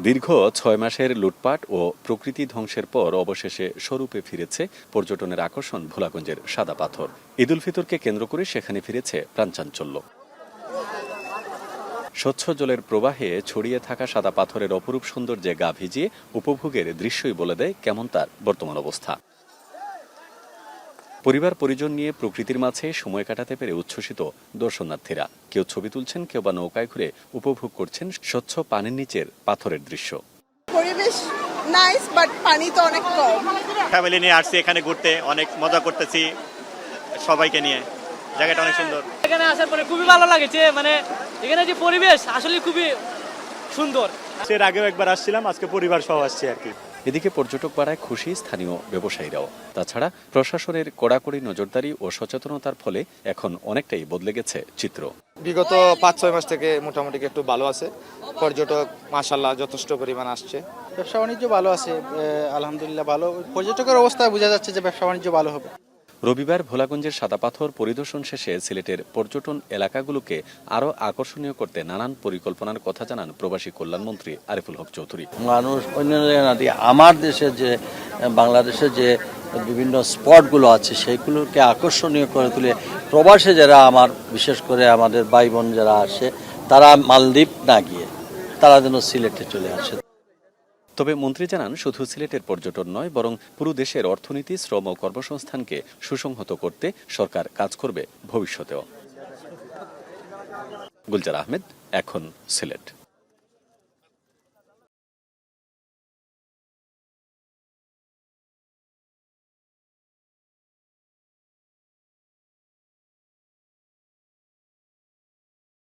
দীর্ঘ ৬ মাসের লুটপাট ও প্রকৃতি ধ্বংসের পর অবশেষে স্বরূপে ফিরেছে পর্যটনের আকর্ষণ ভোলাগঞ্জের সাদা পাথর। ঈদ উল ফিতরকে কেন্দ্র করে সেখানে ফিরেছে প্রাণচাঞ্চল্য। স্বচ্ছ জলের প্রবাহে ছড়িয়ে থাকা সাদা পাথরের অপরূপ সৌন্দর্যে গা ভিজিয়ে উপভোগের দৃশ্যই বলে দেয় কেমন তার বর্তমান অবস্থা। পরিবার পরিজন নিয়ে প্রকৃতির মাঝে সময় কাটাতে পেরে উচ্ছ্বসিত দর্শনার্থীরা। কেউ ছবি তুলছেন, কেউ বা নৌকায় ঘুরে উপভোগ করছেন স্বচ্ছ পানির নিচের পাথরের দৃশ্য। পরিবেশ নাইস, বাট পানি তো অনেক কম। ফ্যামিলি নিয়ে আসছি এখানে ঘুরতে, অনেক মজা করতেছি সবাইকে নিয়ে। জায়গাটা অনেক সুন্দর। এখানে আসার পরে খুবই ভালো লাগছে, মানে এখানে যে পরিবেশ আসলে খুবই সুন্দর। এর আগেও একবার আসছিলাম, আজকে পরিবার সহ আসছি আর কি। এদিকে পর্যটক বাড়ায় খুশি স্থানীয় ব্যবসায়ীরাও। তাছাড়া প্রশাসনের কড়াকড়ি নজরদারি ও সচেতনতার ফলে এখন অনেকটাই বদলে গেছে চিত্র। বিগত ৫-৬ মাস থেকে মোটামুটি একটু ভালো আছে। পর্যটক মাশাআল্লাহ যথেষ্ট পরিমাণ আসছে। ব্যবসা বাণিজ্য ভালো আছে, আলহামদুলিল্লাহ ভালো। পর্যটকের অবস্থায় বোঝা যাচ্ছে যে ব্যবসা বাণিজ্য ভালো হবে। রবিবার ভোলাগঞ্জের সাদা পাথর পরিদর্শন শেষে সিলেটের পর্যটন এলাকাগুলোকে আরও আকর্ষণীয় করতে নানান পরিকল্পনার কথা জানান প্রবাসী কল্যাণমন্ত্রী আরিফুল হক চৌধুরী। মানুষ অন্যান্য জায়গায় আমার দেশে যে বাংলাদেশে যে বিভিন্ন স্পটগুলো আছে সেইগুলোকে আকর্ষণীয় করে তুলে প্রবাসে যারা আমার বিশেষ করে আমাদের ভাই বোন যারা আসে তারা মালদ্বীপ না গিয়ে তারা যেন সিলেটে চলে আসে। তবে মন্ত্রী জানান, শুধু সিলেটের পর্যটন নয়, বরং পুরো দেশের অর্থনীতি, শ্রম ও কর্মসংস্থানকে সুসংহত করতে সরকার কাজ করবে ভবিষ্যতেও। গুলজার আহমেদ, এখন সিলেট।